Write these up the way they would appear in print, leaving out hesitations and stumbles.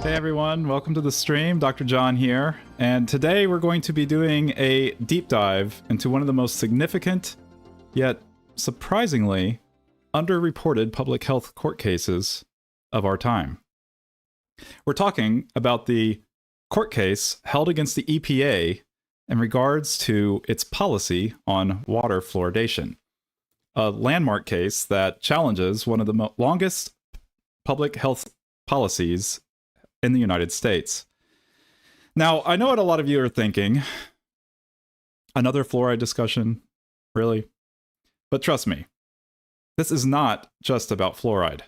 Hey everyone, welcome to the stream. Dr. John here, and today we're going to be doing a deep dive into one of the most significant, yet surprisingly underreported public health court cases of our time. We're talking about the court case held against the EPA in regards to its policy on water fluoridation, a landmark case that challenges one of the longest public health policies in the United States. Now, I know what a lot of you are thinking. Another fluoride discussion? Really? But trust me, this is not just about fluoride.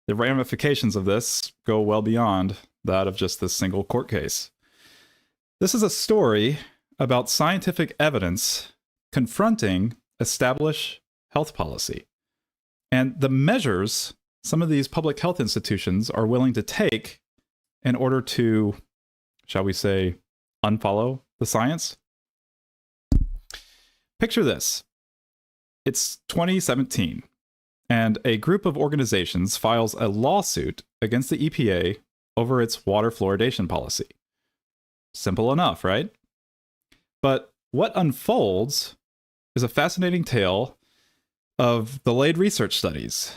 The ramifications of this go well beyond that of just this single court case. This is a story about scientific evidence confronting established health policy and the measures some of these public health institutions are willing to take in order to, shall we say, unfollow the science. Picture this. It's 2017, and a group of organizations files a lawsuit against the EPA over its water fluoridation policy. Simple enough, right? But what unfolds is a fascinating tale of delayed research studies,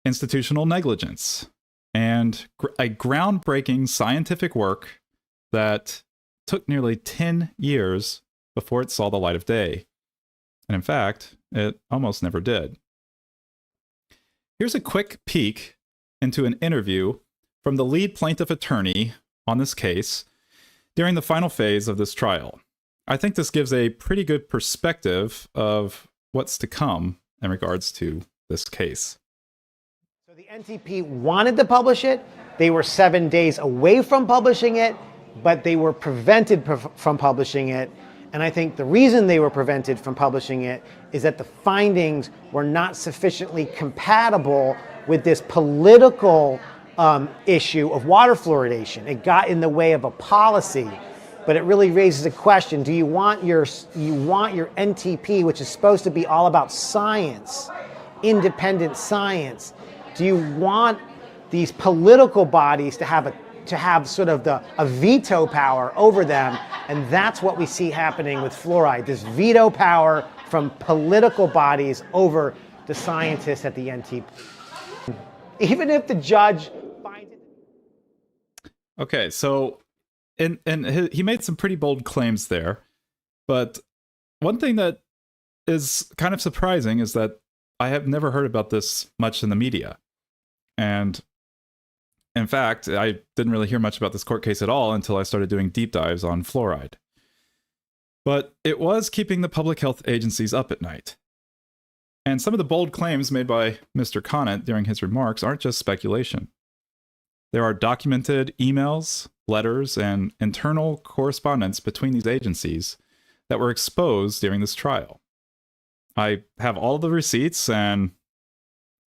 institutional negligence, and a groundbreaking scientific work that took nearly 10 years before it saw the light of day. And in fact, it almost never did. Here's a quick peek into an interview from the lead plaintiff attorney on this case during the final phase of this trial. I think this gives a pretty good perspective of what's to come in regards to this case. So the NTP wanted to publish it. They were 7 days away from publishing it, but they were prevented from publishing it. And I think the reason they were prevented from publishing it is that the findings were not sufficiently compatible with this political issue of water fluoridation. It got in the way of a policy, but it really raises a question. Do you want your NTP, which is supposed to be all about science, independent science, do you want these political bodies to have sort of a veto power over them? And that's what we see happening with fluoride, this veto power from political bodies over the scientists at the NTP. Even if the judge finds it. Okay, so he made some pretty bold claims there, but one thing that is kind of surprising is that I have never heard about this much in the media. And in fact, I didn't really hear much about this court case at all until I started doing deep dives on fluoride. But it was keeping the public health agencies up at night. And some of the bold claims made by Mr. Conant during his remarks aren't just speculation. There are documented emails, letters, and internal correspondence between these agencies that were exposed during this trial. I have all the receipts, and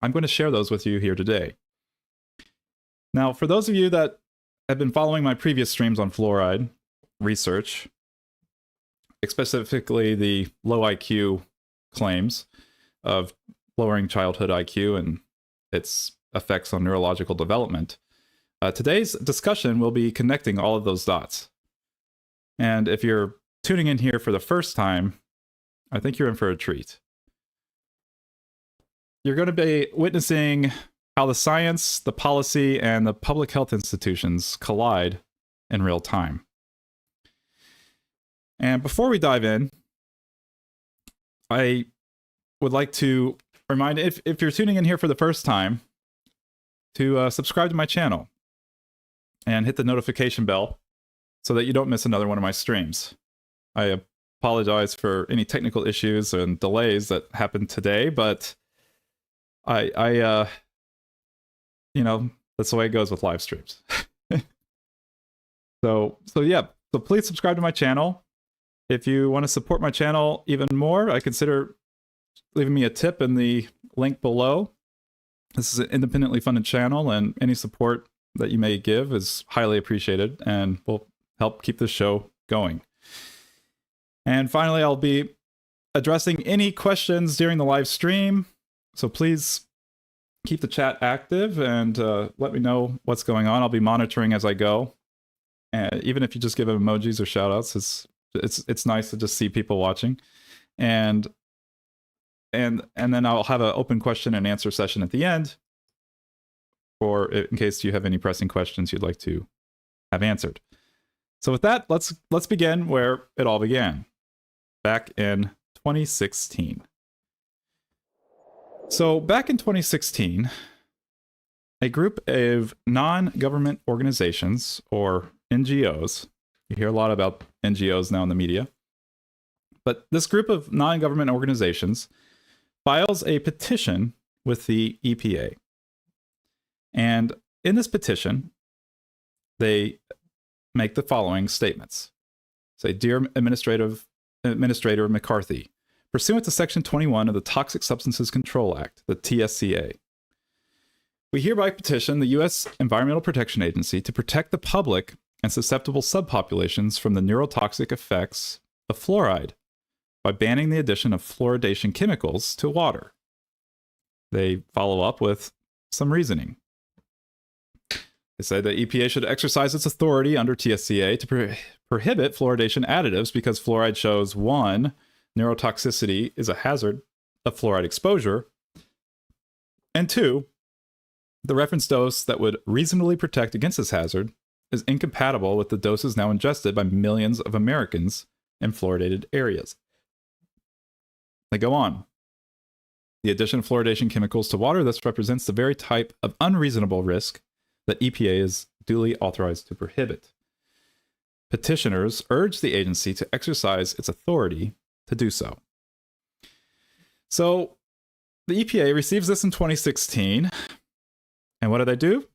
I'm going to share those with you here today. Now, for those of you that have been following my previous streams on fluoride research, specifically the low IQ claims of lowering childhood IQ and its effects on neurological development, today's discussion will be connecting all of those dots. And if you're tuning in here for the first time, I think you're in for a treat. You're going to be witnessing how the science, the policy, and the public health institutions collide in real time. And before we dive in, I would like to remind, if you're tuning in here for the first time, to subscribe to my channel and hit the notification bell so that you don't miss another one of my streams. I apologize for any technical issues and delays that happened today, but I you know, that's the way it goes with live streams. So please subscribe to my channel. If you want to support my channel even more, I consider leaving me a tip in the link below. This is an independently funded channel, and any support that you may give is highly appreciated and will help keep the show going. And finally, I'll be addressing any questions during the live stream. So please keep the chat active and let me know what's going on. I'll be monitoring as I go. Even if you just give it emojis or shout outs, it's nice to just see people watching. And then I'll have an open question and answer session at the end, or in case you have any pressing questions you'd like to have answered. So with that, let's begin where it all began, back in 2016. So back in 2016, a group of non-government organizations, or NGOs, you hear a lot about NGOs now in the media, but this group of non-government organizations files a petition with the EPA. And in this petition, they make the following statements. Say, Dear Administrator McCarthy, pursuant to Section 21 of the Toxic Substances Control Act, the TSCA, we hereby petition the U.S. Environmental Protection Agency to protect the public and susceptible subpopulations from the neurotoxic effects of fluoride by banning the addition of fluoridation chemicals to water. They follow up with some reasoning. They say the EPA should exercise its authority under TSCA to prohibit fluoridation additives because fluoride shows, 1, neurotoxicity is a hazard of fluoride exposure, and 2, the reference dose that would reasonably protect against this hazard is incompatible with the doses now ingested by millions of Americans in fluoridated areas. They go on. The addition of fluoridation chemicals to water thus represents the very type of unreasonable risk that EPA is duly authorized to prohibit. Petitioners urge the agency to exercise its authority to do so. So the EPA receives this in 2016. And what do they do?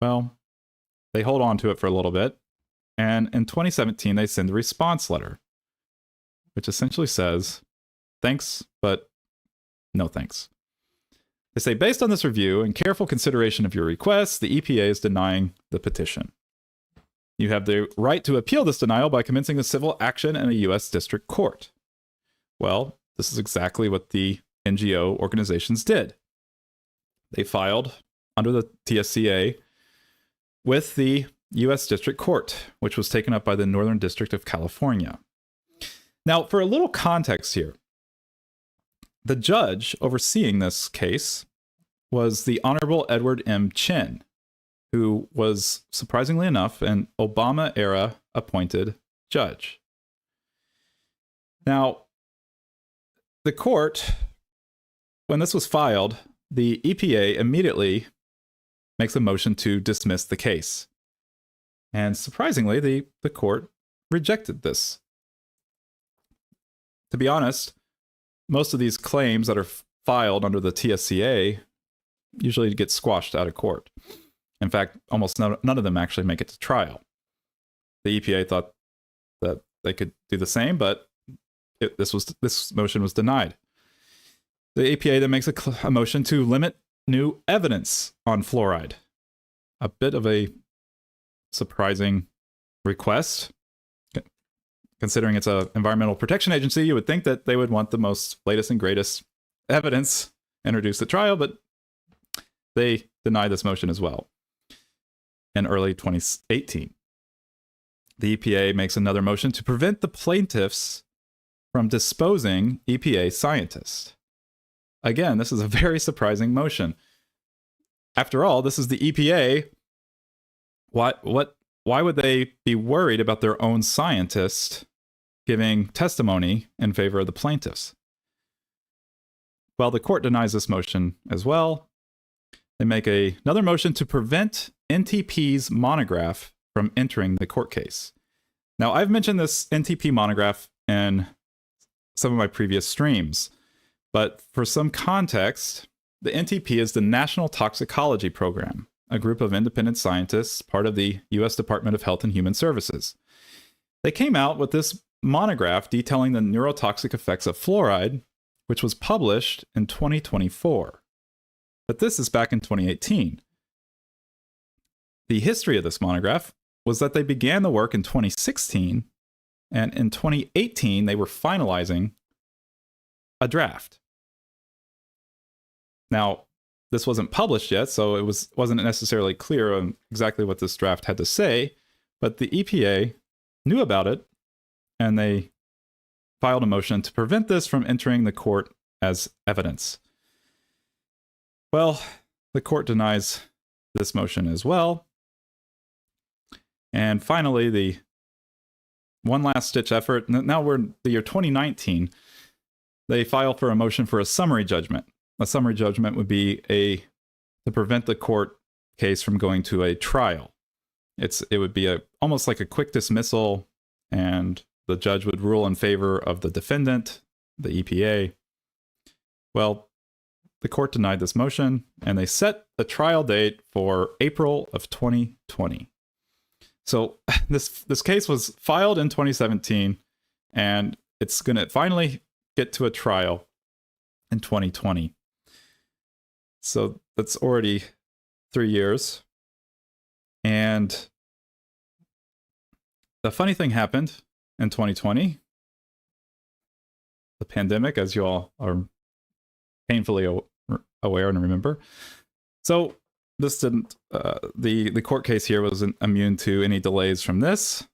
Well, they hold on to it for a little bit. And in 2017, they send a response letter, which essentially says, thanks, but no thanks. They say, based on this review and careful consideration of your requests, the EPA is denying the petition. You have the right to appeal this denial by commencing a civil action in a U.S. district court. Well, this is exactly what the NGO organizations did. They filed under the TSCA with the U.S. District Court, which was taken up by the Northern District of California. Now, for a little context here, the judge overseeing this case was the Honorable Edward M. Chin, who was, surprisingly enough, an Obama-era appointed judge. Now, the court, when this was filed, the EPA immediately makes a motion to dismiss the case. And surprisingly, the court rejected this. To be honest, most of these claims that are filed under the TSCA usually get squashed out of court. In fact, almost none of them actually make it to trial. The EPA thought that they could do the same, but this motion was denied. The EPA then makes a motion to limit new evidence on fluoride. A bit of a surprising request. Considering it's an environmental protection agency, you would think that they would want the most latest and greatest evidence introduced at trial, but they denied this motion as well. In early 2018, the EPA makes another motion to prevent the plaintiffs from disposing EPA scientists. Again, this is a very surprising motion. After all, this is the EPA. Why would they be worried about their own scientist giving testimony in favor of the plaintiffs? Well, the court denies this motion as well. They make another motion to prevent NTP's monograph from entering the court case. Now, I've mentioned this NTP monograph in some of my previous streams, but for some context, the NTP is the National Toxicology Program, a group of independent scientists, part of the U.S. Department of Health and Human Services. They came out with this monograph detailing the neurotoxic effects of fluoride, which was published in 2024. But this is back in 2018. The history of this monograph was that they began the work in 2016, and in 2018, they were finalizing a draft. Now, this wasn't published yet, so it wasn't necessarily clear on exactly what this draft had to say, but the EPA knew about it, and they filed a motion to prevent this from entering the court as evidence. Well, the court denies this motion as well. And finally, the one last stitch effort, now we're in the year 2019, they file for a motion for a summary judgment. A summary judgment would be to prevent the court case from going to a trial. It would be almost like a quick dismissal, and the judge would rule in favor of the defendant, the EPA. Well, the court denied this motion, and they set the trial date for April of 2020. So this case was filed in 2017, and it's going to finally get to a trial in 2020. So that's already 3 years. And the funny thing happened in 2020. The pandemic, as you all are painfully aware and remember. So this didn't, the court case here wasn't immune to any delays from this.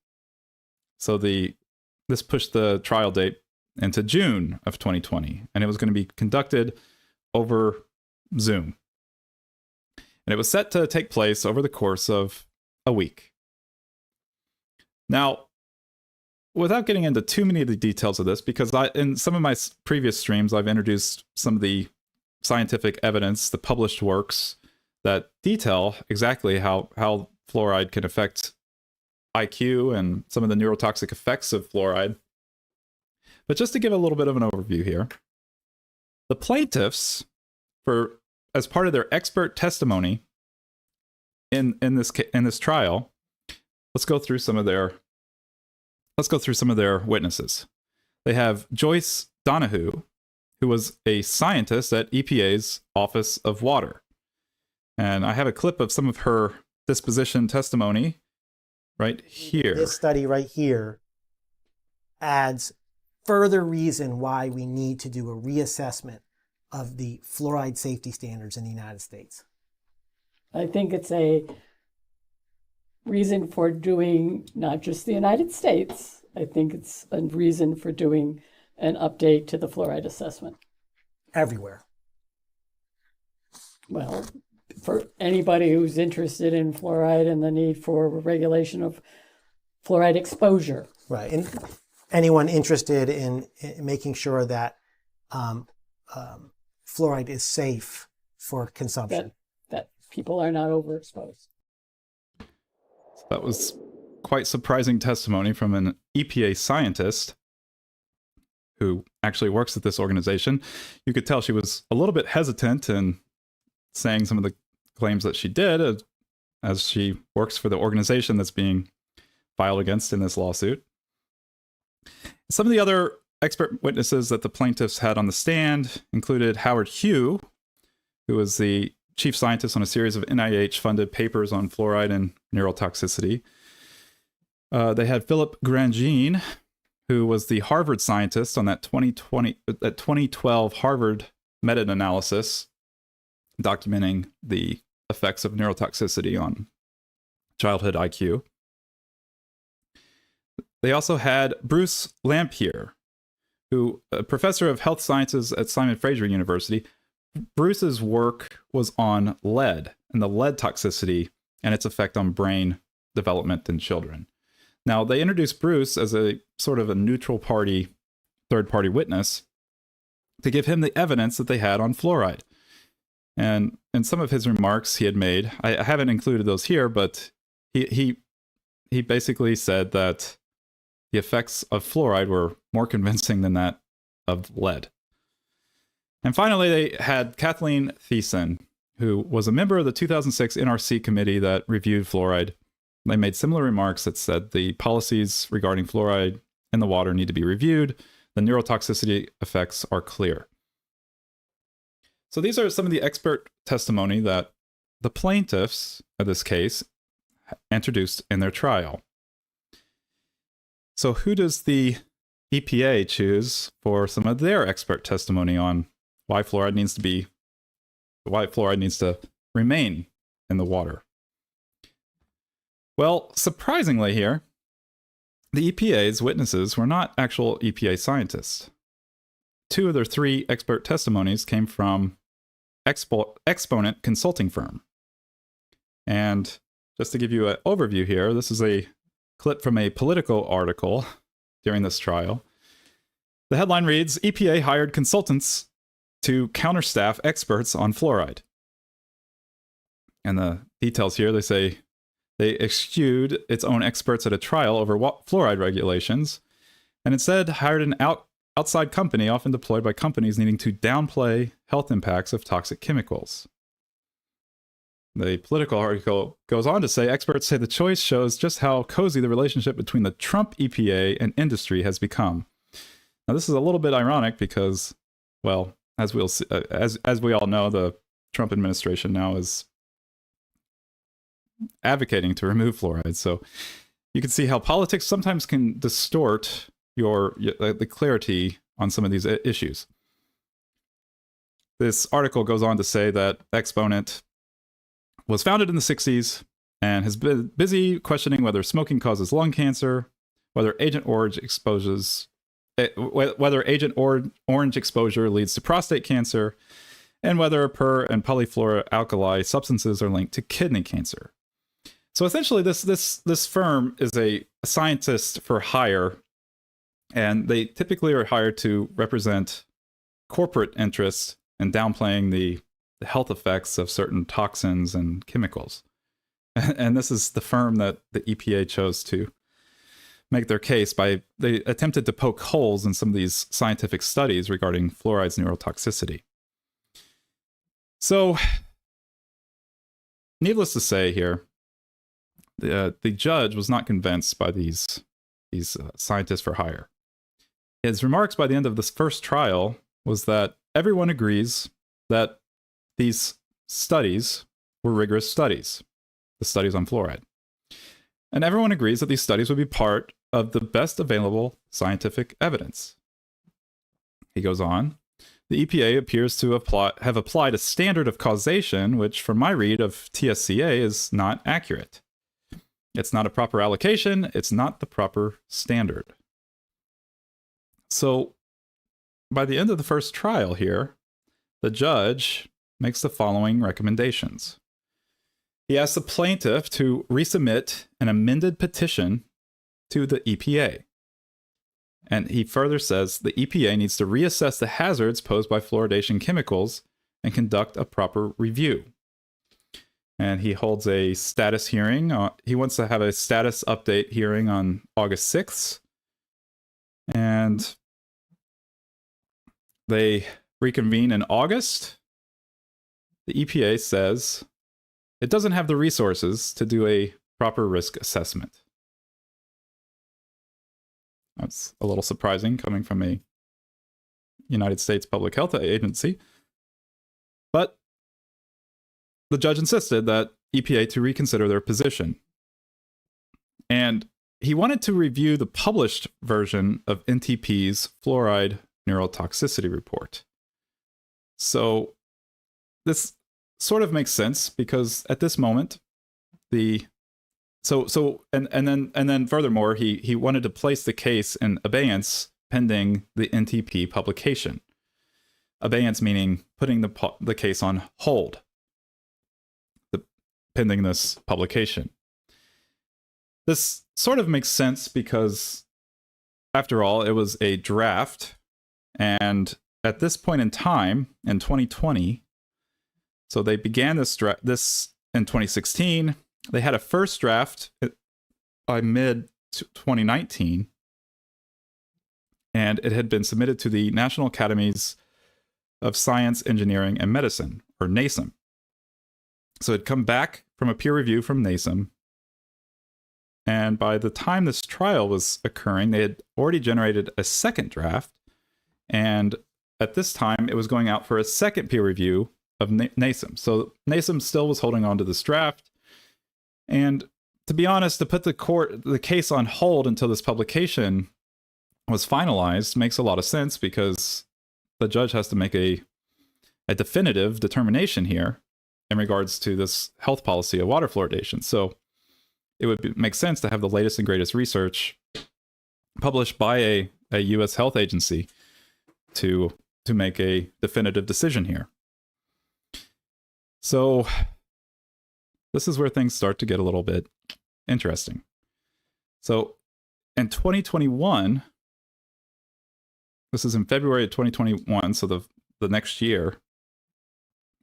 So this pushed the trial date into June of 2020, and it was going to be conducted over Zoom. And it was set to take place over the course of a week. Now, without getting into too many of the details of this, because in some of my previous streams, I've introduced some of the scientific evidence, the published works that detail exactly how fluoride can affect IQ and some of the neurotoxic effects of fluoride. But just to give a little bit of an overview here, the plaintiffs, as part of their expert testimony in this trial, let's go through some of their witnesses. They have Joyce Donahue, who was a scientist at EPA's Office of Water. And I have a clip of some of her disposition testimony right here. This study right here adds further reason why we need to do a reassessment of the fluoride safety standards in the United States. I think it's a reason for doing not just the United States, I think it's a reason for doing an update to the fluoride assessment. Everywhere. Well, for anybody who's interested in fluoride and the need for regulation of fluoride exposure. Right. And anyone interested in making sure that fluoride is safe for consumption. That people are not overexposed. That was quite surprising testimony from an EPA scientist who actually works at this organization. You could tell she was a little bit hesitant in saying some of the claims that she did as she works for the organization that's being filed against in this lawsuit. Some of the other expert witnesses that the plaintiffs had on the stand included Howard Hugh, who was the chief scientist on a series of NIH-funded papers on fluoride and neurotoxicity. They had Philip Grandjean, who was the Harvard scientist on that 2012 Harvard meta-analysis documenting the effects of neurotoxicity on childhood IQ. They also had Bruce Lampier, who a professor of health sciences at Simon Fraser University. Bruce's work was on lead and the lead toxicity and its effect on brain development in children. Now, they introduced Bruce as a sort of a neutral party, third-party witness to give him the evidence that they had on fluoride. And in some of his remarks he had made, I haven't included those here, but he basically said that the effects of fluoride were more convincing than that of lead. And finally, they had Kathleen Thiessen, who was a member of the 2006 NRC committee that reviewed fluoride. They made similar remarks that said the policies regarding fluoride in the water need to be reviewed. The neurotoxicity effects are clear. So these are some of the expert testimony that the plaintiffs of this case introduced in their trial. So who does the EPA choose for some of their expert testimony on why fluoride needs to be why fluoride needs to remain in the water. Well, surprisingly here, the EPA's witnesses were not actual EPA scientists. 2 of their 3 expert testimonies came from Exponent consulting firm. And just to give you an overview here, this is a clip from a Politico article during this trial. The headline reads, EPA hired consultants to counterstaff experts on fluoride. And the details here, they say they eschewed its own experts at a trial over fluoride regulations, and instead hired an outside company often deployed by companies needing to downplay health impacts of toxic chemicals. The Political article goes on to say, experts say the choice shows just how cozy the relationship between the Trump EPA and industry has become. Now, this is a little bit ironic because, well, as we'll see, as we all know, the Trump administration now is advocating to remove fluoride. So you can see how politics sometimes can distort the clarity on some of these issues. This article goes on to say that Exponent was founded in the 60s and has been busy questioning whether smoking causes lung cancer, whether Agent Orange exposure leads to prostate cancer, and whether per and polyfluoroalkyl substances are linked to kidney cancer. So essentially, this firm is a scientist for hire, and they typically are hired to represent corporate interests in downplaying the health effects of certain toxins and chemicals. And this is the firm that the EPA chose to make their case by, they attempted to poke holes in some of these scientific studies regarding fluoride's neurotoxicity. So, needless to say here, the judge was not convinced by these scientists for hire. His remarks by the end of this first trial was that everyone agrees that these studies were rigorous studies, the studies on fluoride. And everyone agrees that these studies would be part of the best available scientific evidence. He goes on, the EPA appears to have applied a standard of causation, which from my read of TSCA is not accurate. It's not a proper allocation, it's not the proper standard. So by the end of the first trial here, the judge makes the following recommendations. He asks the plaintiff to resubmit an amended petition to the EPA. And he further says the EPA needs to reassess the hazards posed by fluoridation chemicals and conduct a proper review. And he holds a status hearing. He wants to have a status update hearing on August 6th. And they reconvene in August. The EPA says it doesn't have the resources to do a proper risk assessment. That's a little surprising coming from a United States public health agency. But the judge insisted that EPA to reconsider their position. And he wanted to review the published version of NTP's fluoride neurotoxicity report. So this sort of makes sense because at this moment, and then furthermore, he wanted to place the case in abeyance pending the NTP publication. Abeyance meaning putting the case on hold, pending this publication. This sort of makes sense because, after all, it was a draft, and at this point in time, in 2020, so they began this in 2016. They had a first draft by mid-2019, and it had been submitted to the National Academies of Science, Engineering, and Medicine, or NASEM. So it had come back from a peer review from NASEM, and by the time this trial was occurring, they had already generated a second draft, and at this time, it was going out for a second peer review of NASEM. So NASEM still was holding on to this draft, and to be honest, to put the case on hold until this publication was finalized makes a lot of sense because the judge has to make a a definitive determination here in regards to this health policy of water fluoridation. So it would make sense to have the latest and greatest research published by a U.S. health agency to make a definitive decision here. So this is where things start to get a little bit interesting. So in 2021, this is in February of 2021, so the next year,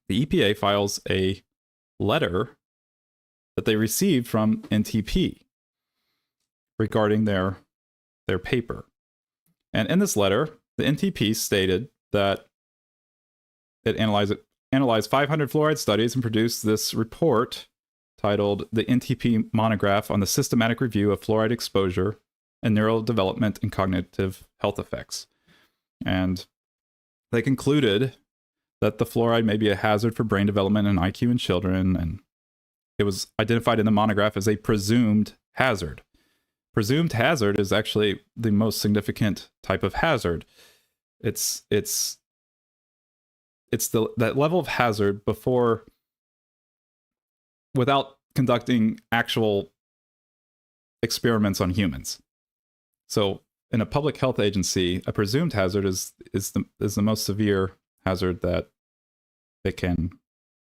the EPA files a letter that they received from NTP regarding their paper. And in this letter, the NTP stated that it analyzed 500 fluoride studies and produced this report titled the NTP Monograph on the Systematic Review of Fluoride Exposure and Neural Development and Cognitive Health Effects. And they concluded that the fluoride may be a hazard for brain development and IQ in children, and it was identified in the monograph as a presumed hazard. Presumed hazard is actually the most significant type of hazard. It's that level of hazard without conducting actual experiments on humans. So in a public health agency, a presumed hazard is the most severe hazard that it can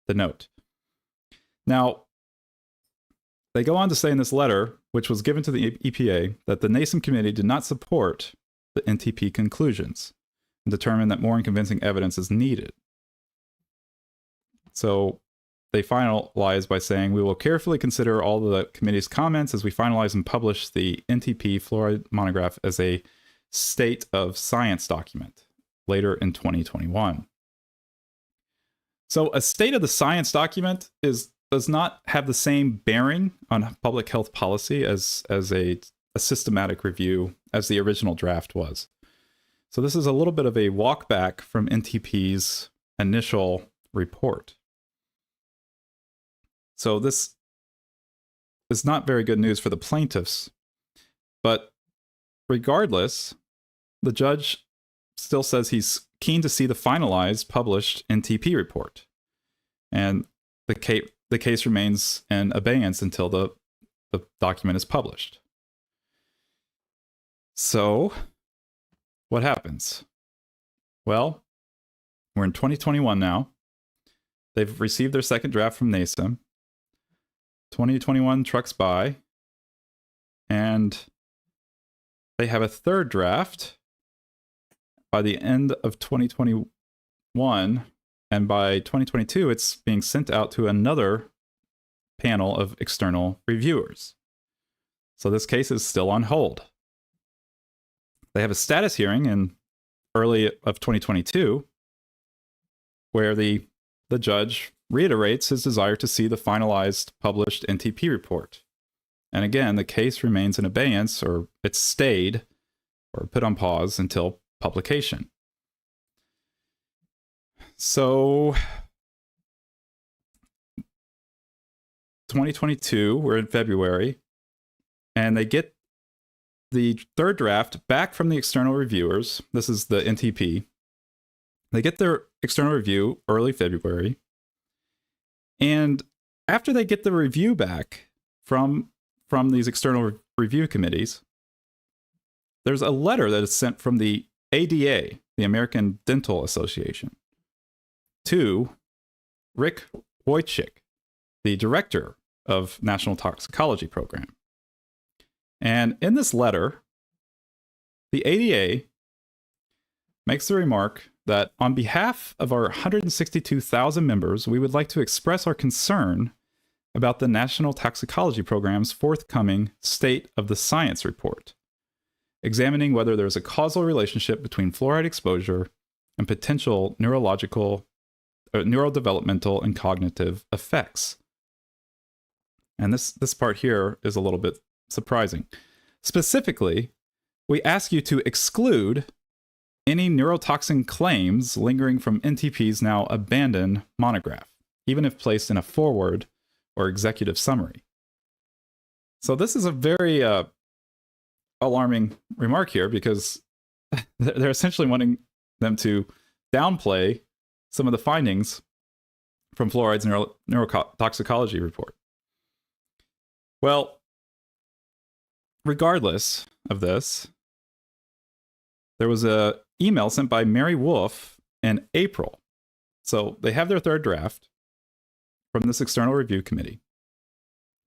denote. Now, they go on to say in this letter, which was given to the EPA, that the NASEM committee did not support the NTP conclusions and determined that more and convincing evidence is needed. So they finalize by saying, we will carefully consider all the committee's comments as we finalize and publish the NTP fluoride monograph as a state of science document later in 2021. So a state of the science document does not have the same bearing on public health policy as a systematic review as the original draft was. So this is a little bit of a walk back from NTP's initial report. So this is not very good news for the plaintiffs, but regardless, the judge still says he's keen to see the finalized published NTP report. And the case remains in abeyance until the document is published. So what happens? Well, we're in 2021 now. They've received their second draft from NASEM. 2021 trucks by, and they have a third draft by the end of 2021, and by 2022, it's being sent out to another panel of external reviewers. So this case is still on hold. They have a status hearing in early of 2022, where the judge reiterates his desire to see the finalized published NTP report. And again, the case remains in abeyance, or it's stayed or put on pause until publication. So 2022, we're in February, and they get the third draft back from the external reviewers. This is the NTP. They get their external review early February. And after they get the review back from these external review committees, there's a letter that is sent from the ADA, the American Dental Association, to Rick Wojcik, the director of National Toxicology Program. And in this letter, the ADA makes the remark that on behalf of our 162,000 members, we would like to express our concern about the National Toxicology Program's forthcoming State of the Science report, examining whether there is a causal relationship between fluoride exposure and potential neurodevelopmental and cognitive effects. And this part here is a little bit surprising. Specifically, we ask you to exclude any neurotoxin claims lingering from NTP's now abandoned monograph, even if placed in a foreword or executive summary. So this is a very alarming remark here, because they're essentially wanting them to downplay some of the findings from Fluoride's neurotoxicology report. Well, regardless of this, there was an email sent by Mary Wolf in April. So they have their third draft from this external review committee.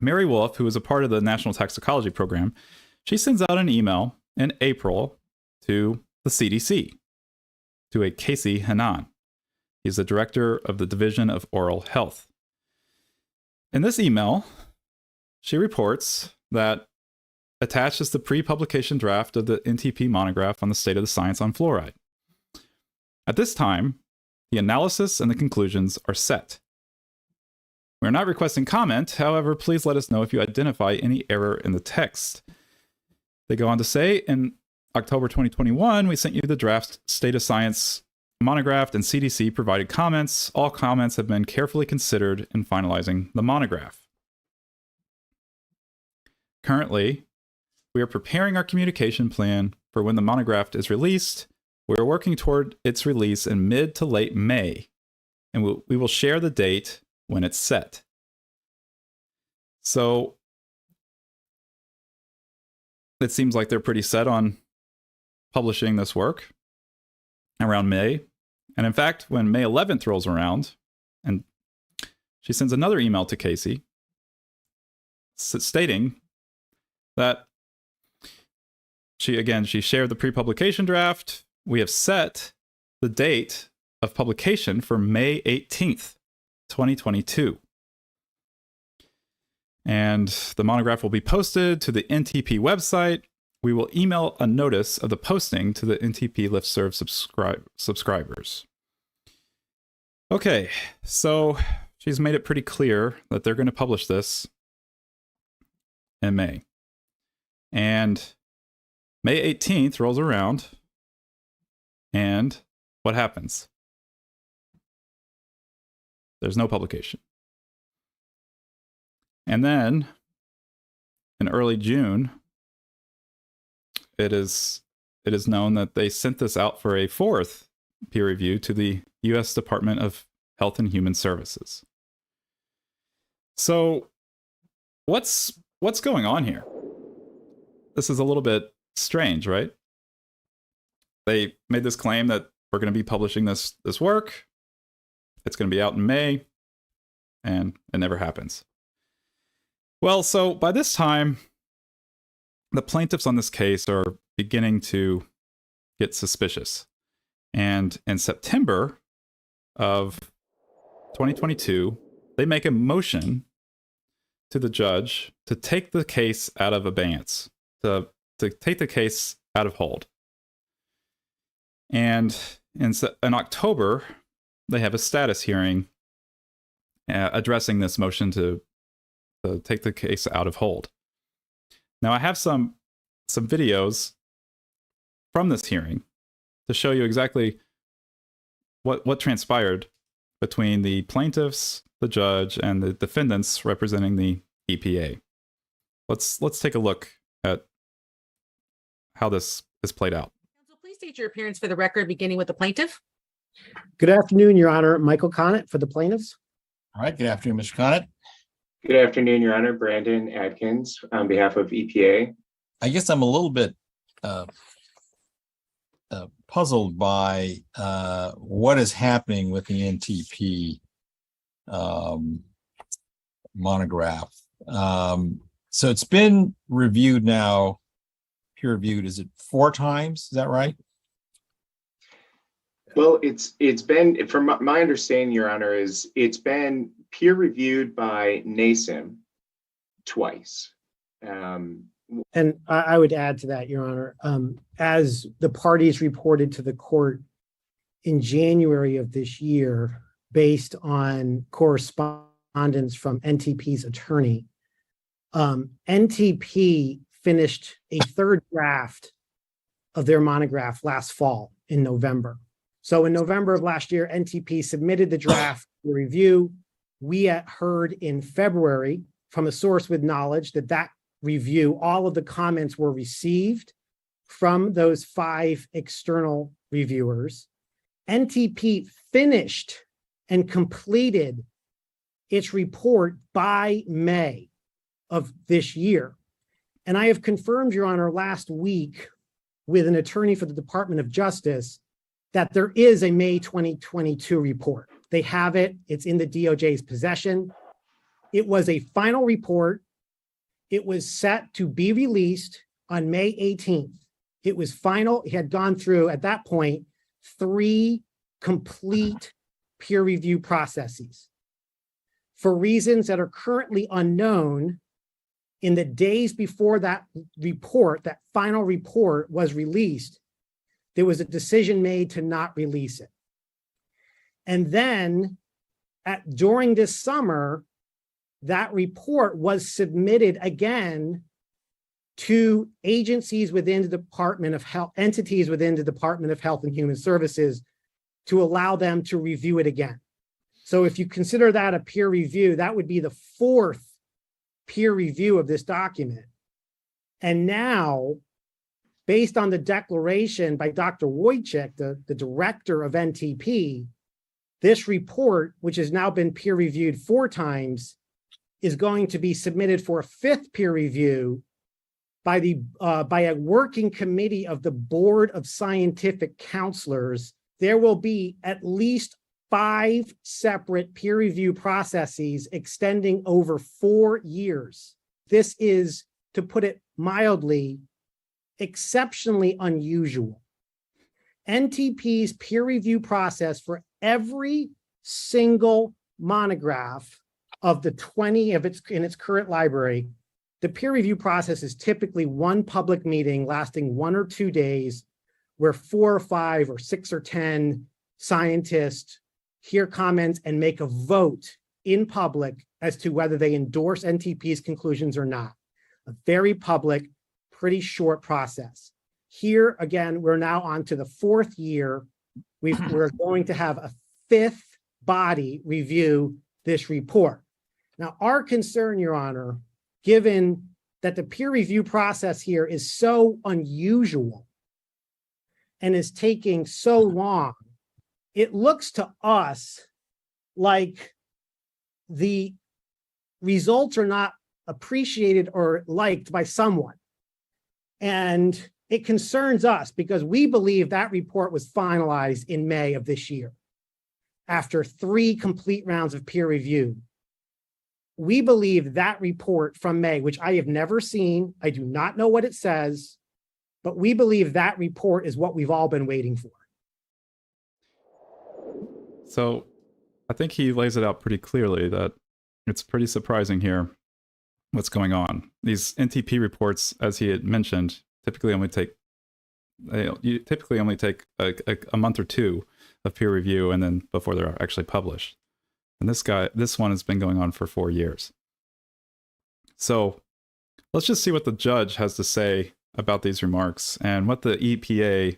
Mary Wolf, who is a part of the National Toxicology Program, she sends out an email in April to the CDC, to a Casey Hanan. He's the director of the Division of Oral Health. In this email, she reports that attached is the pre-publication draft of the NTP monograph on the state of the science on fluoride. At this time, the analysis and the conclusions are set. We're not requesting comment, however, please let us know if you identify any error in the text. They go on to say, in October 2021, we sent you the draft State of Science monograph and CDC provided comments. All comments have been carefully considered in finalizing the monograph. Currently, we are preparing our communication plan for when the monograph is released. We are working toward its release in mid to late May, and we will share the date when it's set. So it seems like they're pretty set on publishing this work around May. And in fact, when May 11th rolls around, and she sends another email to Casey stating that she shared the pre-publication draft. We have set the date of publication for May 18th, 2022. And the monograph will be posted to the NTP website. We will email a notice of the posting to the NTP listserv subscribers. Okay, so she's made it pretty clear that they're going to publish this in May. And May 18th rolls around, and what happens? There's no publication. And then in early June, it is known that they sent this out for a fourth peer review to the U.S. Department of Health and Human Services. So what's going on here? This is a little bit strange, right? They made this claim that we're going to be publishing this work. It's going to be out in May, and it never happens. Well, so by this time, the plaintiffs on this case are beginning to get suspicious. And in September of 2022, they make a motion to the judge to take the case out of abeyance, to take the case out of hold. And in October, they have a status hearing addressing this motion to take the case out of hold. Now, I have some videos from this hearing to show you exactly what transpired between the plaintiffs, the judge, and the defendants representing the EPA. Let's take a look at how this is played out. Counsel, please state your appearance for the record, beginning with the plaintiff. Good afternoon, Your Honor. Michael Connett for the plaintiffs. All right. Good afternoon, Mr. Connett. Good afternoon, Your Honor. Brandon Adkins on behalf of EPA. I guess I'm a little bit puzzled by what is happening with the NTP monograph. So it's been reviewed now, peer reviewed. Is it 4 times? Is that right? Well, it's been, from my understanding, Your Honor, is it's been peer reviewed by NASIM twice. And I would add to that, Your Honor, as the parties reported to the court in January of this year, based on correspondence from NTP's attorney, NTP finished a third draft of their monograph last fall in November. So in November of last year, NTP submitted the draft for review. We heard in February from a source with knowledge that review, all of the comments were received from those 5 external reviewers. NTP finished and completed its report by May of this year. And I have confirmed, Your Honor, last week with an attorney for the Department of Justice that there is a May 2022 report. They have it. It's in the DOJ's possession. It was a final report. It was set to be released on May 18th. It was final. It had gone through, at that point, 3 complete peer review processes. For reasons that are currently unknown, in the days before that report, that final report was released, there was a decision made to not release it. And then during this summer, that report was submitted again to agencies within the Department of Health, entities within the Department of Health and Human Services, to allow them to review it again. So if you consider that a peer review, that would be the 4th peer review of this document. And now, based on the declaration by Dr. Wojcik, the director of NTP, this report, which has now been peer reviewed 4 times, is going to be submitted for a 5th peer review by a working committee of the Board of Scientific Counselors. There will be at least 5 separate peer review processes extending over 4 years. This is, to put it mildly, exceptionally unusual. NTP's peer review process for every single monograph of the 20 of its in its current library, the peer review process is typically one public meeting lasting 1 or 2 days, where 4 or 5 or 6 or 10 scientists hear comments and make a vote in public as to whether they endorse NTP's conclusions or not. A very public, pretty short process. Here, again, we're now on to the 4th year. We're going to have a 5th body review this report. Now, our concern, Your Honor, given that the peer review process here is so unusual and is taking so long, it looks to us like the results are not appreciated or liked by someone. And it concerns us because we believe that report was finalized in May of this year after 3 complete rounds of peer review. We believe that report from May, which I have never seen, I do not know what it says, but we believe that report is what we've all been waiting for. So I think he lays it out pretty clearly that it's pretty surprising here what's going on. These NTP reports, as he had mentioned, typically only take a month or 2 of peer review, and then before they're actually published. And this one has been going on for 4 years. So let's just see what the judge has to say about these remarks and what the EPA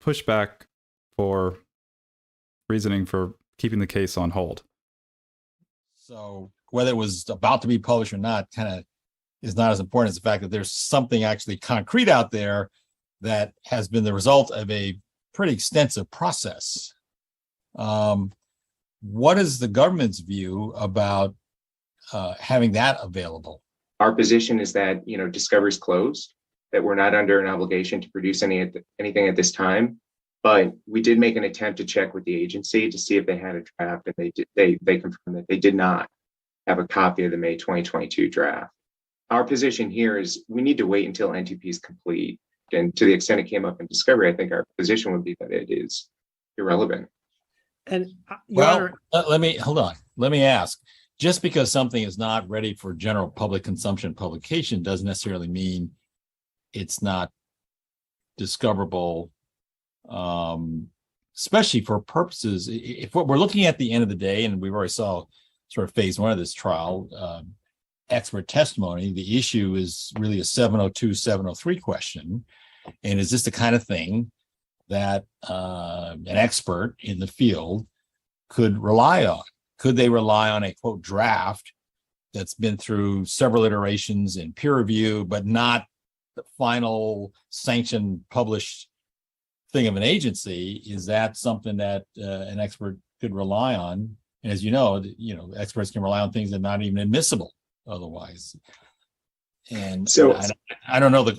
pushback for reasoning for keeping the case on hold. So whether it was about to be published or not kind of is not as important as the fact that there's something actually concrete out there that has been the result of a pretty extensive process. What is the government's view about having that available? Our position is that, discovery's closed, that we're not under an obligation to produce anything at this time. But we did make an attempt to check with the agency to see if they had a draft, and they confirmed that they did not have a copy of the May 2022 draft. Our position here is we need to wait until NTP is complete. And to the extent it came up in discovery, I think our position would be that it is irrelevant. And let me ask, just because something is not ready for general public consumption publication doesn't necessarily mean it's not discoverable, especially for purposes, if what we're looking at the end of the day, and we've already saw sort of phase 1 of this trial, expert testimony, the issue is really a 702, 703 question. And is this the kind of thing that an expert in the field could rely on? Could they rely on a, quote, draft that's been through several iterations in peer review, but not the final sanctioned, published thing of an agency. Is that something that an expert could rely on? And as you know, experts can rely on things that are not even admissible otherwise. And So I don't know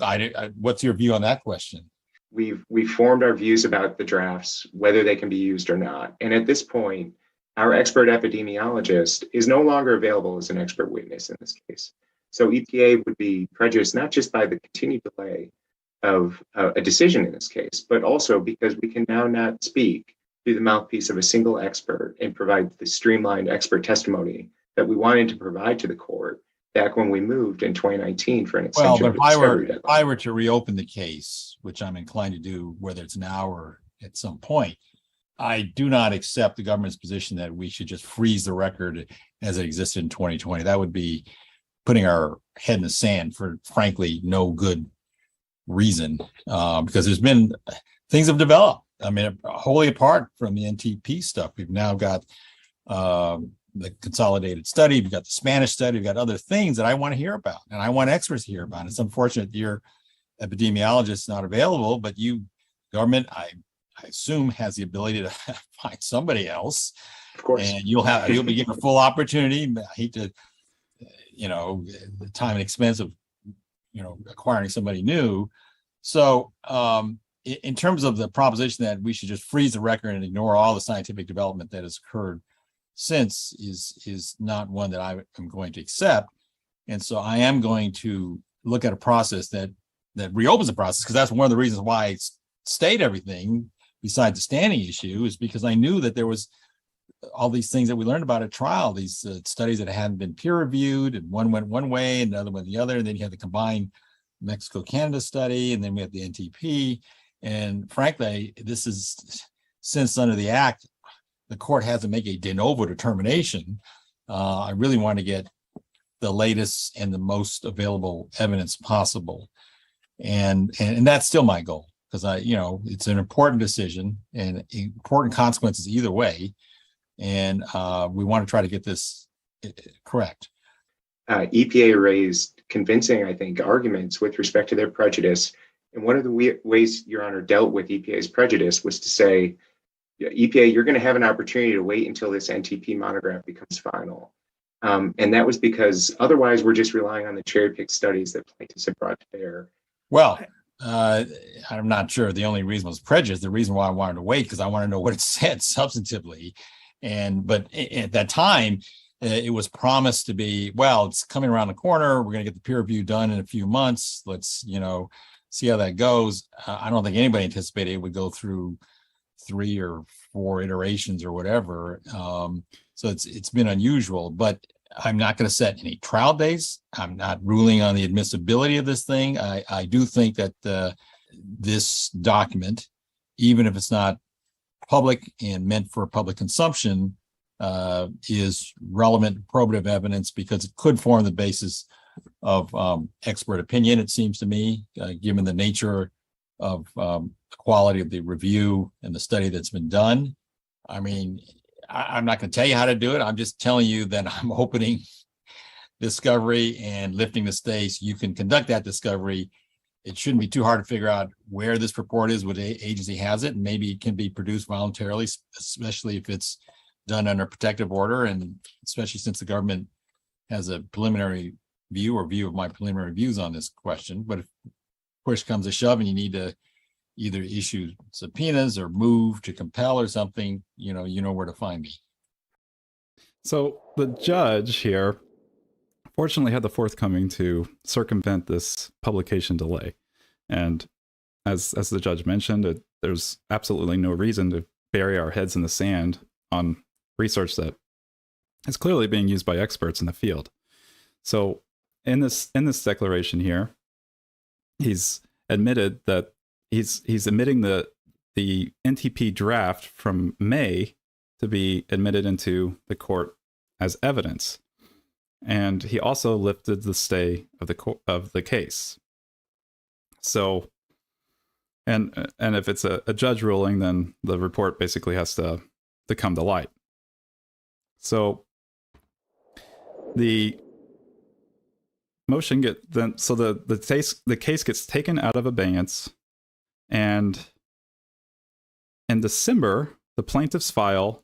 what's your view on that question? we've formed our views about the drafts, whether they can be used or not. And at this point, our expert epidemiologist is no longer available as an expert witness in this case. So EPA would be prejudiced not just by the continued delay of a decision in this case, but also because we can now not speak through the mouthpiece of a single expert and provide the streamlined expert testimony that we wanted to provide to the court back when we moved in 2019 for an Well, extension but of the discovery if deadline. I were to reopen the case, which I'm inclined to do, whether it's now or at some point, I do not accept the government's position that we should just freeze the record as it existed in 2020. That would be putting our head in the sand for, frankly, no good reason, because there's been things have developed. I mean, wholly apart from the NTP stuff, we've now got the consolidated study, we've got the Spanish study, we've got other things that I want to hear about and I want experts to hear about. It's unfortunate your epidemiologist is not available, but you, government, I assume, has the ability to find somebody else. Of course. And you'll be given a full opportunity. I hate to, the time and expense of, acquiring somebody new. So in terms of the proposition that we should just freeze the record and ignore all the scientific development that has occurred since is not one that I am going to accept. And so I am going to look at a process that reopens the process, because that's one of the reasons why I stayed everything besides the standing issue, is because I knew that there was all these things that we learned about at trial, these studies that hadn't been peer reviewed, and one went one way and the other went the other. And then you had the combined Mexico-Canada study, and then we had the NTP. And frankly, this is, since under the act, the court has to make a de novo determination. I really want to get the latest and the most available evidence possible. And that's still my goal, because it's an important decision and important consequences either way. And we want to try to get this correct. EPA raised convincing, I think, arguments with respect to their prejudice. And one of the ways Your Honor dealt with EPA's prejudice was to say, EPA, you're going to have an opportunity to wait until this NTP monograph becomes final. And that was because otherwise we're just relying on the cherry-picked studies that plaintiffs have brought to bear. Well, I'm not sure the only reason was prejudice. The reason why I wanted to wait, because I want to know what it said substantively. But at that time, it was promised to be, well, it's coming around the corner. We're going to get the peer review done in a few months. Let's, see how that goes. I don't think anybody anticipated it would go through 3 or 4 iterations or whatever. So it's been unusual, but I'm not going to set any trial dates. I'm not ruling on the admissibility of this thing. I do think that this document, even if it's not public and meant for public consumption, is relevant probative evidence, because it could form the basis of expert opinion, it seems to me, given the nature of the quality of the review and the study that's been done. I mean, I'm not going to tell you how to do it. I'm just telling you that I'm opening discovery and lifting the stakes. You can conduct that discovery. It shouldn't be too hard to figure out where this report is, what agency has it, and maybe it can be produced voluntarily, especially if it's done under protective order, and especially since the government has a preliminary view of my preliminary views on this question. But if push comes to shove and you need to either issue subpoenas or move to compel or something, you know where to find me. So the judge here fortunately had the forthcoming to circumvent this publication delay. And as the judge mentioned, there's absolutely no reason to bury our heads in the sand on research that is clearly being used by experts in the field. So in this declaration here, he's admitted that he's admitting the NTP draft from May to be admitted into the court as evidence, and he also lifted the stay of the case. So, and if it's a judge ruling, then the report basically has to come to light. So the motion the case gets taken out of abeyance, and in December, the plaintiffs file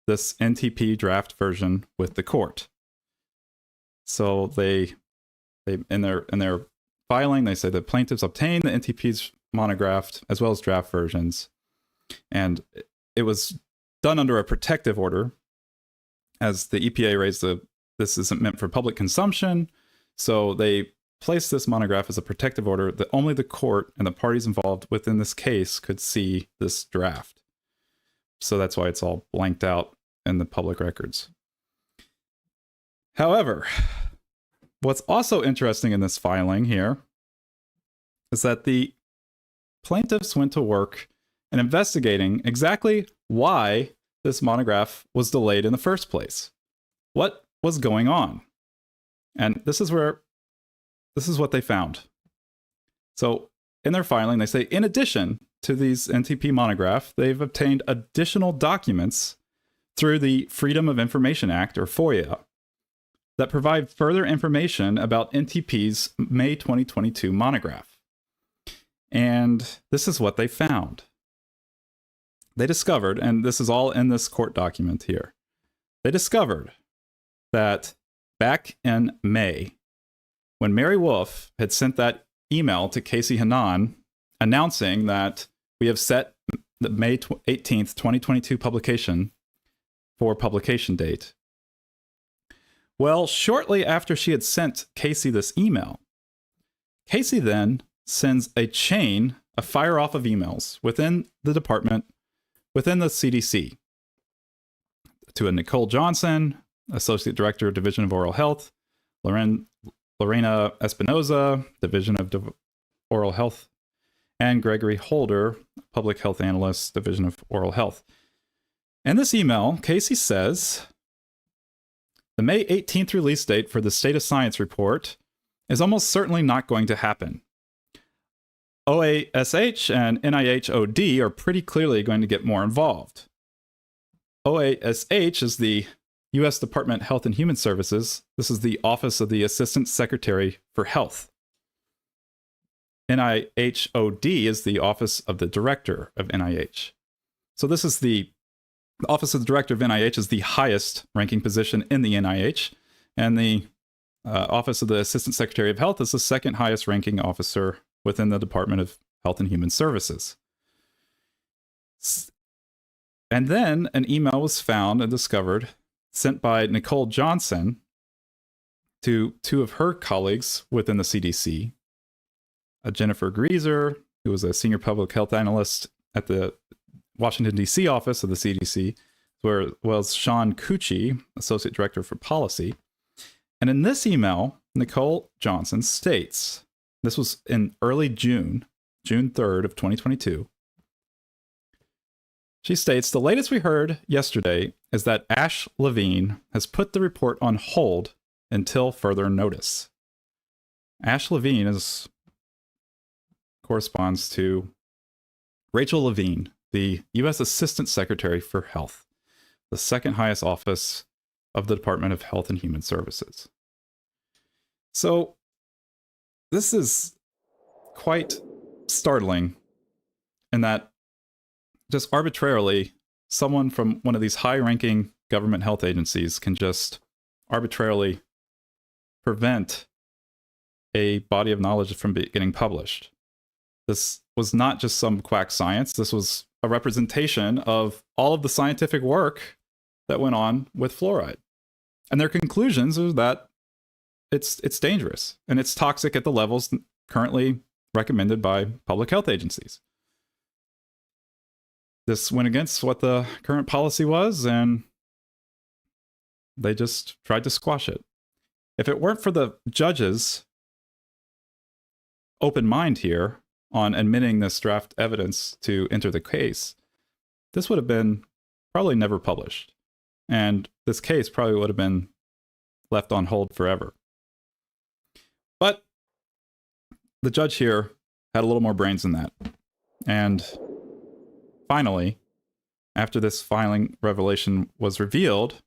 this NTP draft version with the court. So they in their filing, they say the plaintiffs obtained the NTP's monographed as well as draft versions, and it was done under a protective order, as the EPA raised this isn't meant for public consumption, so they placed this monograph as a protective order that only the court and the parties involved within this case could see this draft. So that's why it's all blanked out in the public records. However, what's also interesting in this filing here is that the plaintiffs went to work in investigating exactly why this monograph was delayed in the first place. What was going on? And this is what they found. So in their filing, they say, in addition to these NTP monograph, they've obtained additional documents through the Freedom of Information Act, or FOIA, that provide further information about NTP's May 2022 monograph. And this is what they found. They discovered, and this is all in this court document here, they discovered that back in May, when Mary Wolf had sent that email to Casey Hanan announcing that we have set the May 18th, 2022 publication for publication date. Well, shortly after she had sent Casey this email, Casey then sends a chain, a fire off of emails within the department, within the CDC, to a Nicole Johnson, Associate Director, Division of Oral Health, Lorena Espinoza, Division of Oral Health, and Gregory Holder, Public Health Analyst, Division of Oral Health. In this email, Casey says, the May 18th release date for the State of Science report is almost certainly not going to happen. OASH and NIH-OD are pretty clearly going to get more involved. OASH is the U.S. Department of Health and Human Services. This is the Office of the Assistant Secretary for Health. NIH-OD is the Office of the Director of NIH. So this is the Office of the Director of NIH is the highest ranking position in the NIH, and the Office of the Assistant Secretary of Health is the second highest ranking officer within the Department of Health and Human Services. And then an email was found and discovered, sent by Nicole Johnson to two of her colleagues within the CDC, Jennifer Grieser, who was a senior public health analyst at the Washington, D.C. office of the CDC, as well as Sean Cucci, Associate Director for Policy. And in this email, Nicole Johnson states, this was in early June 3rd of 2022. She states, the latest we heard yesterday is that Ash Levine has put the report on hold until further notice. Ash Levine corresponds to Rachel Levine, the U.S. Assistant Secretary for Health, the second highest office of the Department of Health and Human Services. So this is quite startling in that just arbitrarily, someone from one of these high-ranking government health agencies can just arbitrarily prevent a body of knowledge from getting published. This was not just some quack science. This was a representation of all of the scientific work that went on with fluoride. And their conclusions are that it's dangerous and it's toxic at the levels currently recommended by public health agencies. This went against what the current policy was, and they just tried to squash it. If it weren't for the judge's open mind here on admitting this draft evidence to enter the case, this would have been probably never published. And this case probably would have been left on hold forever. But the judge here had a little more brains than that. And finally, after this filing revelation was revealed,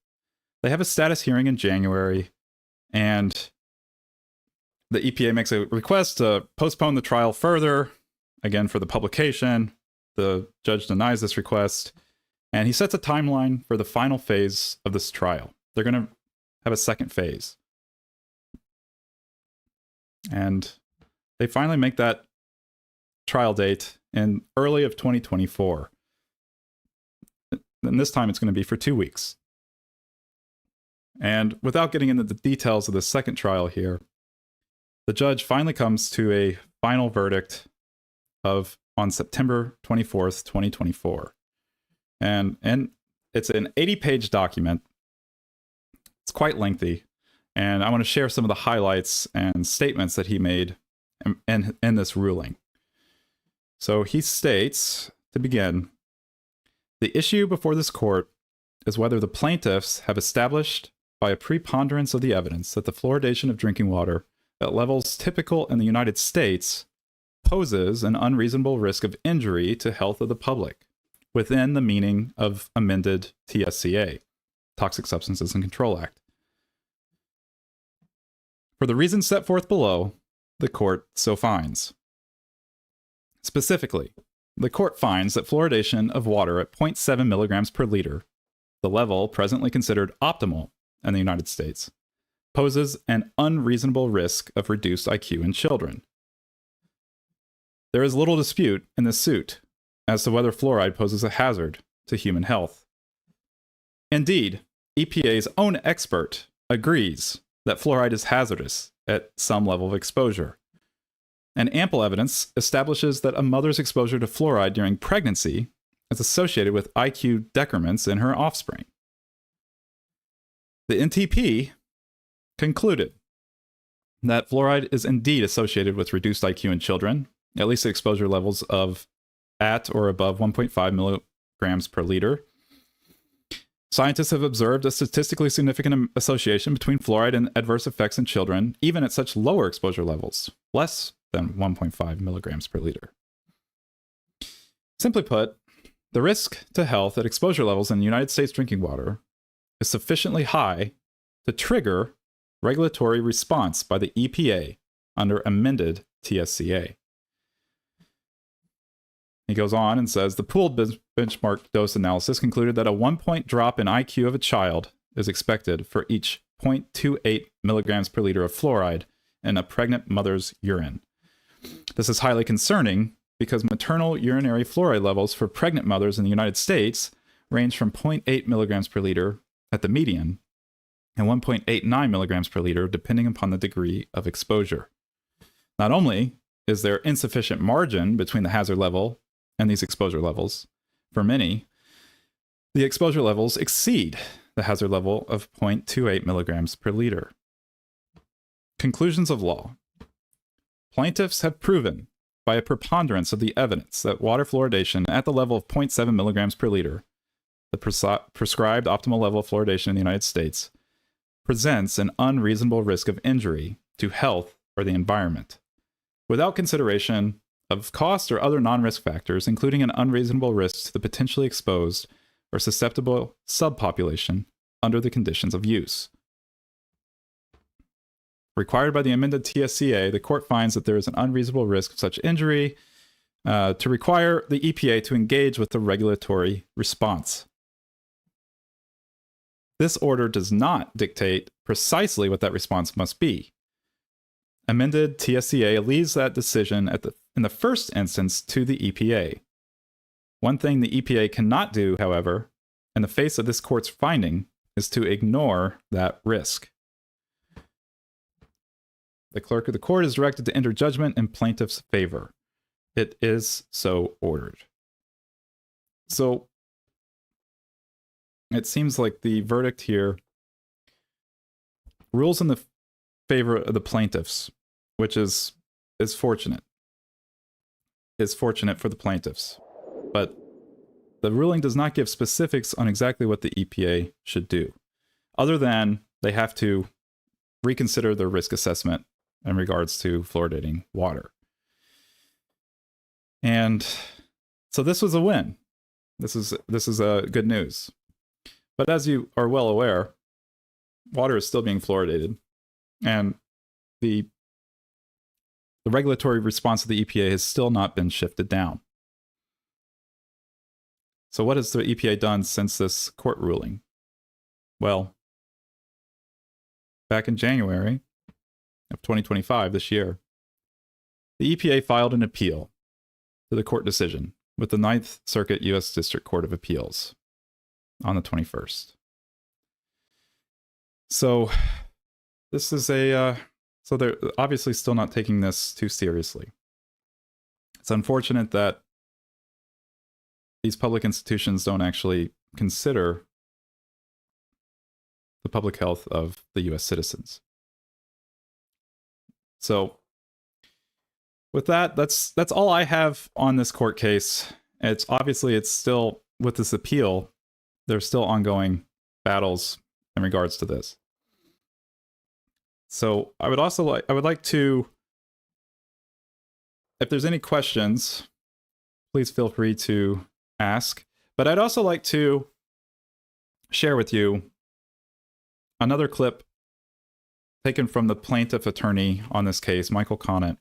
they have a status hearing in January, and the EPA makes a request to postpone the trial further, again for the publication. the judge denies this request, and he sets a timeline for the final phase of this trial. They're going to have a second phase. And they finally make that trial date in early of 2024. And this time it's going to be for 2 weeks. And without getting into the details of the second trial here, the judge finally comes to a final verdict on September 24th, 2024. And it's an 80-page document. It's quite lengthy. And I want to share some of the highlights and statements that he made in this ruling. So he states, to begin, the issue before this court is whether the plaintiffs have established by a preponderance of the evidence that the fluoridation of drinking water at levels typical in the United States poses an unreasonable risk of injury to health of the public within the meaning of amended TSCA, Toxic Substances and Control Act. For the reasons set forth below, the court so finds. Specifically, the court finds that fluoridation of water at 0.7 milligrams per liter, the level presently considered optimal in the United States, poses an unreasonable risk of reduced IQ in children. There is little dispute in this suit as to whether fluoride poses a hazard to human health. Indeed, EPA's own expert agrees that fluoride is hazardous at some level of exposure. And ample evidence establishes that a mother's exposure to fluoride during pregnancy is associated with IQ decrements in her offspring. The NTP concluded that fluoride is indeed associated with reduced IQ in children, at least at exposure levels of at or above 1.5 milligrams per liter. Scientists have observed a statistically significant association between fluoride and adverse effects in children, even at such lower exposure levels, less than 1.5 milligrams per liter. Simply put, the risk to health at exposure levels in United States drinking water is sufficiently high to trigger regulatory response by the EPA under amended TSCA. He goes on and says, the pooled benchmark dose analysis concluded that a 1-point drop in IQ of a child is expected for each 0.28 milligrams per liter of fluoride in a pregnant mother's urine. This is highly concerning because maternal urinary fluoride levels for pregnant mothers in the United States range from 0.8 milligrams per liter at the median and 1.89 milligrams per liter depending upon the degree of exposure. Not only is there insufficient margin between the hazard level and these exposure levels, for many, the exposure levels exceed the hazard level of 0.28 milligrams per liter. Conclusions of law. Plaintiffs have proven by a preponderance of the evidence that water fluoridation at the level of 0.7 milligrams per liter, the prescribed optimal level of fluoridation in the United States, presents an unreasonable risk of injury to health or the environment, without consideration of cost or other non-risk factors, including an unreasonable risk to the potentially exposed or susceptible subpopulation under the conditions of use. Required by the amended TSCA, the court finds that there is an unreasonable risk of such injury to require the EPA to engage with the regulatory response. This order does not dictate precisely what that response must be. Amended TSCA leaves that decision in the first instance to the EPA. One thing the EPA cannot do, however, in the face of this court's finding, is to ignore that risk. The clerk of the court is directed to enter judgment in plaintiff's favor. It is so ordered. So, it seems like the verdict here rules in the favor of the plaintiffs, which is fortunate. Is fortunate for the plaintiffs. But the ruling does not give specifics on exactly what the EPA should do, other than they have to reconsider their risk assessment in regards to fluoridating water. And so this was a win. This is good news. But as you are well aware, water is still being fluoridated, and the regulatory response of the EPA has still not been shifted down. So what has the EPA done since this court ruling? Well, back in January of 2025, this year, the EPA filed an appeal to the court decision with the Ninth Circuit U.S. District Court of Appeals on the 21st. So this is so they're obviously still not taking this too seriously. It's unfortunate that these public institutions don't actually consider the public health of the U.S. citizens. So with that, that's all I have on this court case. It's still, with this appeal, there's still ongoing battles in regards to this. So I would like to, if there's any questions, please feel free to ask. But I'd also like to share with you another clip taken from the plaintiff attorney on this case, Michael Conant,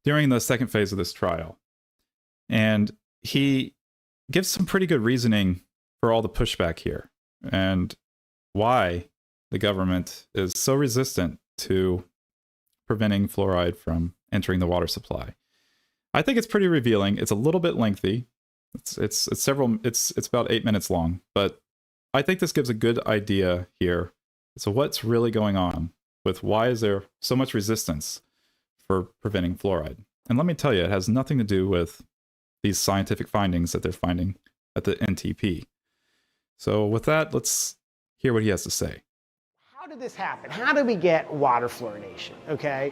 during the second phase of this trial. And he gives some pretty good reasoning for all the pushback here and why the government is so resistant to preventing fluoride from entering the water supply. I think it's pretty revealing. It's a little bit lengthy. It's about 8 minutes long, but I think this gives a good idea here. So what's really going on with why is there so much resistance for preventing fluoride? And let me tell you, it has nothing to do with these scientific findings that they're finding at the NTP. So with that, let's hear what he has to say. How did this happen? How did we get water fluoridation? Okay,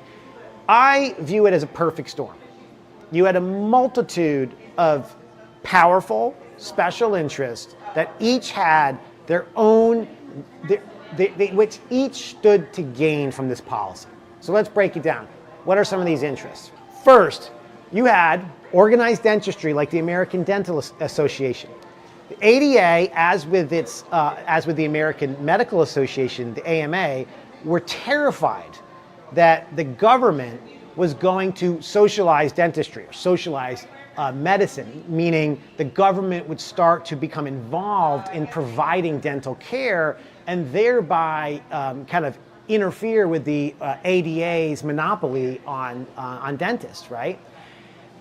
I view it as a perfect storm. You had a multitude of powerful special interests that each had their own, which each stood to gain from this policy. So let's break it down. What are some of these interests? First, you had organized dentistry like the American Dental Association. The ADA, as with the American Medical Association, the AMA, were terrified that the government was going to socialize dentistry or socialize medicine, meaning the government would start to become involved in providing dental care and thereby kind of interfere with the ADA's monopoly on dentists, right?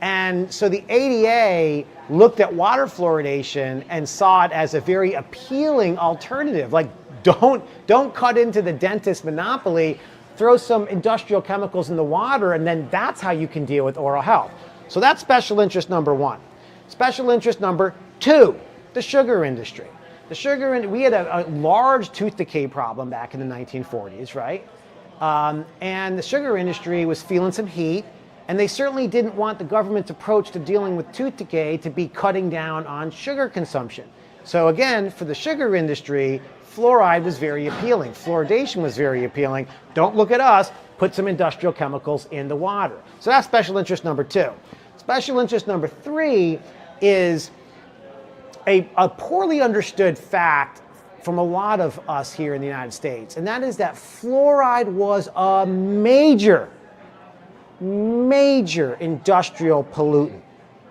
And so the ADA looked at water fluoridation and saw it as a very appealing alternative. Like, don't cut into the dentist monopoly, throw some industrial chemicals in the water, and then that's how you can deal with oral health. So that's special interest number one. Special interest number two, the sugar industry. We had a large tooth decay problem back in the 1940s, right? And the sugar industry was feeling some heat, and they certainly didn't want the government's approach to dealing with tooth decay to be cutting down on sugar consumption. So again, for the sugar industry, fluoride was very appealing. Fluoridation was very appealing. Don't look at us, put some industrial chemicals in the water. So that's special interest number two. Special interest number three is a poorly understood fact from a lot of us here in the United States, and that is that fluoride was a major industrial pollutant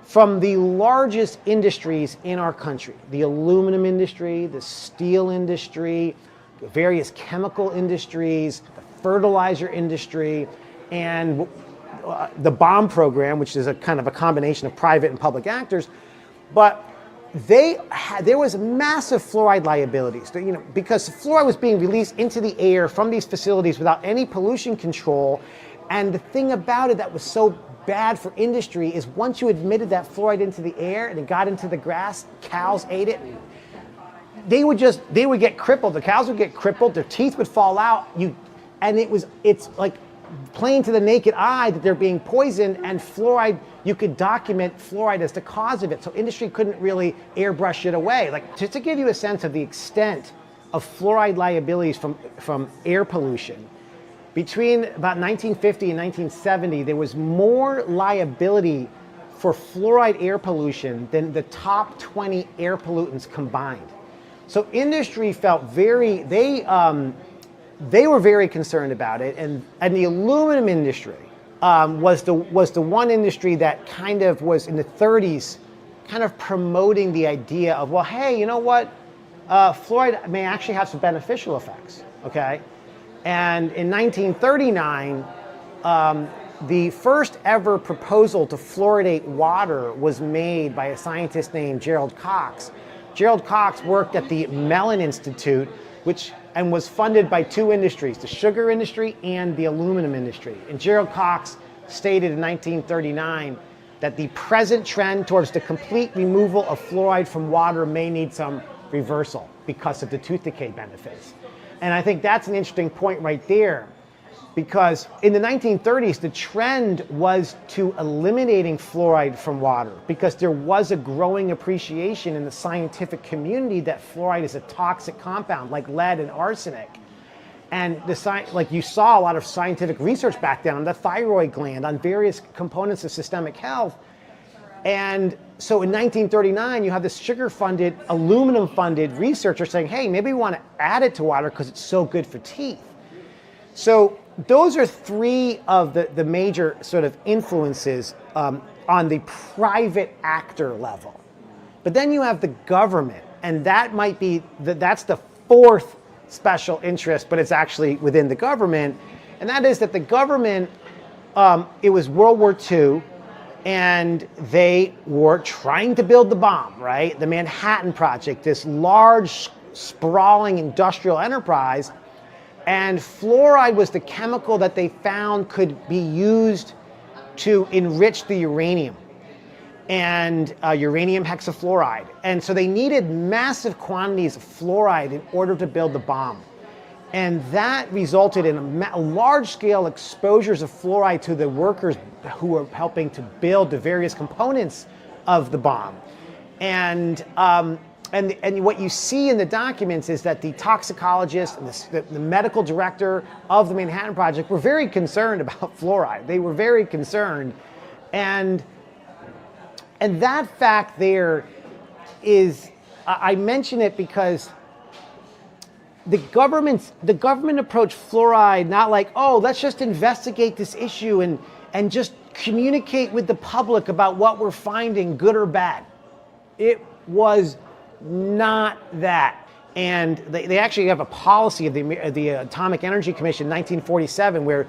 from the largest industries in our country: the aluminum industry, the steel industry, the various chemical industries, the fertilizer industry, and the bomb program, which is a kind of a combination of private and public actors. But there was massive fluoride liabilities, because fluoride was being released into the air from these facilities without any pollution control. And the thing about it that was so bad for industry is once you admitted that fluoride into the air and it got into the grass, cows ate it, they would get crippled. The cows would get crippled, their teeth would fall out, and it's like plain to the naked eye that they're being poisoned, and fluoride, you could document fluoride as the cause of it. So industry couldn't really airbrush it away. Like, just to give you a sense of the extent of fluoride liabilities from air pollution, between about 1950 and 1970, there was more liability for fluoride air pollution than the top 20 air pollutants combined. So industry felt they were very concerned about it, and the aluminum industry was the one industry that kind of was in the 30s kind of promoting the idea of, well, hey, you know what? Fluoride may actually have some beneficial effects, okay? And in 1939, the first ever proposal to fluoridate water was made by a scientist named Gerald Cox. Gerald Cox worked at the Mellon Institute, and was funded by two industries, the sugar industry and the aluminum industry. And Gerald Cox stated in 1939 that the present trend towards the complete removal of fluoride from water may need some reversal because of the tooth decay benefits. And I think that's an interesting point right there, because in the 1930s, the trend was to eliminating fluoride from water because there was a growing appreciation in the scientific community that fluoride is a toxic compound like lead and arsenic. And like you saw a lot of scientific research back then on the thyroid gland, on various components of systemic health. And so in 1939, you have this sugar-funded, aluminum-funded researcher saying, hey, maybe we want to add it to water because it's so good for teeth. So those are three of the major sort of influences on the private actor level. But then you have the government, and that might be, that's the fourth special interest, but it's actually within the government. And that is that the government, it was World War II, and they were trying to build the bomb, right? The Manhattan Project, this large, sprawling industrial enterprise. And fluoride was the chemical that they found could be used to enrich the uranium, and uranium hexafluoride. And so they needed massive quantities of fluoride in order to build the bomb. And that resulted in large-scale exposures of fluoride to the workers who were helping to build the various components of the bomb. And what you see in the documents is that the toxicologist and the medical director of the Manhattan Project were very concerned about fluoride. They were very concerned. And that fact there is, I mention it because the government approached fluoride not like, oh, let's just investigate this issue and just communicate with the public about what we're finding, good or bad. It was not that. And they actually have a policy of the Atomic Energy Commission in 1947 where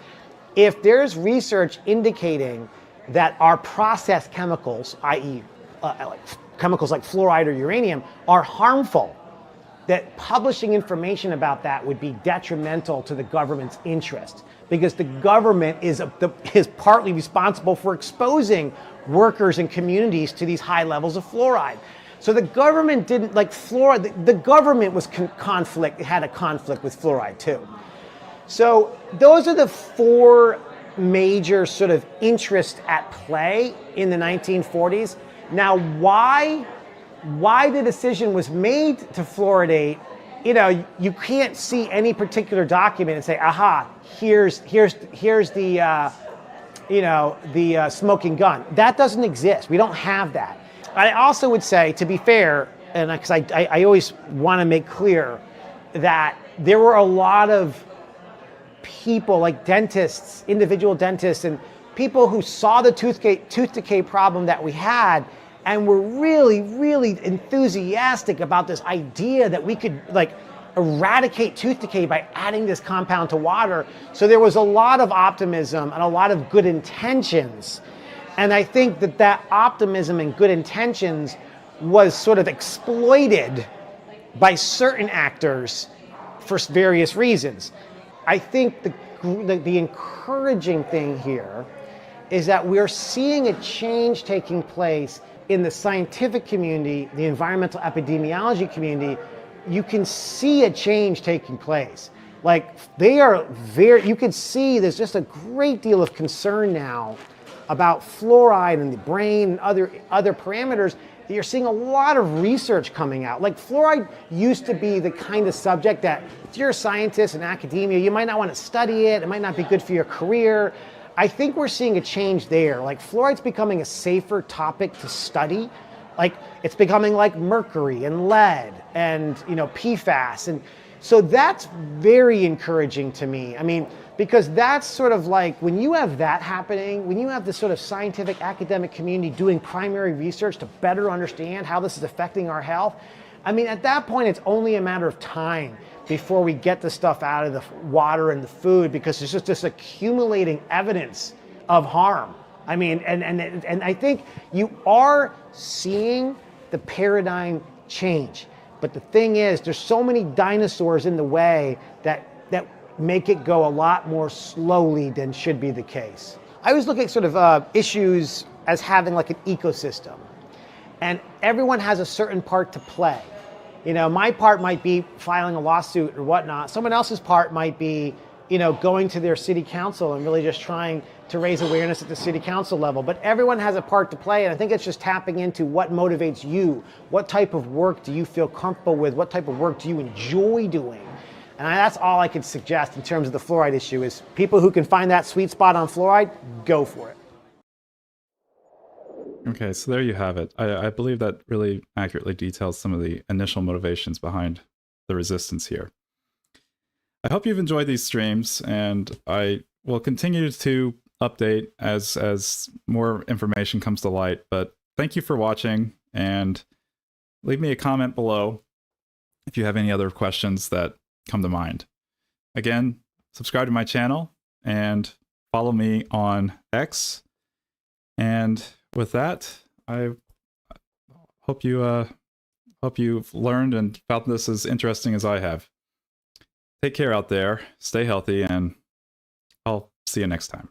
if there's research indicating that our processed chemicals, i.e. Chemicals like fluoride or uranium, are harmful, that publishing information about that would be detrimental to the government's interest, because the government is partly responsible for exposing workers and communities to these high levels of fluoride. So the government didn't like fluoride. The government was had a conflict with fluoride too. So those are the four major sort of interests at play in the 1940s. Now, why the decision was made to fluoridate, you can't see any particular document and say, aha, here's the smoking gun. That doesn't exist. We don't have that. I also would say, to be fair, and because I always want to make clear that there were a lot of people like dentists, individual dentists, and people who saw the tooth decay problem that we had and were really, really enthusiastic about this idea that we could eradicate tooth decay by adding this compound to water. So there was a lot of optimism and a lot of good intentions. And I think that optimism and good intentions was sort of exploited by certain actors for various reasons. I think the encouraging thing here is that we're seeing a change taking place in the scientific community, the environmental epidemiology community. You can see a change taking place. You can see there's just a great deal of concern now about fluoride in the brain and other parameters. You're seeing a lot of research coming out. Like fluoride used to be the kind of subject that if you're a scientist in academia, you might not want to study it. It might not be good for your career. I think we're seeing a change there. Like fluoride's becoming a safer topic to study. Like it's becoming like mercury and lead and PFAS. And so that's very encouraging to me. I mean, Because that's sort of like, when you have that happening, when you have this sort of scientific academic community doing primary research to better understand how this is affecting our health, I mean, at that point, it's only a matter of time before we get the stuff out of the water and the food, because there's just this accumulating evidence of harm. I mean, and I think you are seeing the paradigm change. But the thing is, there's so many dinosaurs in the way that make it go a lot more slowly than should be the case. I always look at sort of issues as having like an ecosystem, and everyone has a certain part to play. You know, my part might be filing a lawsuit or whatnot. Someone else's part might be, you know, going to their city council and really just trying to raise awareness at the city council level. But everyone has a part to play, and I think it's just tapping into what motivates you. What type of work do you feel comfortable with? What type of work do you enjoy doing? And that's all I could suggest in terms of the fluoride issue, is people who can find that sweet spot on fluoride, go for it. Okay, so there you have it. I believe that really accurately details some of the initial motivations behind the resistance here. I hope you've enjoyed these streams, and I will continue to update as more information comes to light. But thank you for watching, and leave me a comment below if you have any other questions that come to mind. Again, subscribe to my channel and follow me on X. And with that, I hope you've learned and found this as interesting as I have. Take care out there, stay healthy, and I'll see you next time.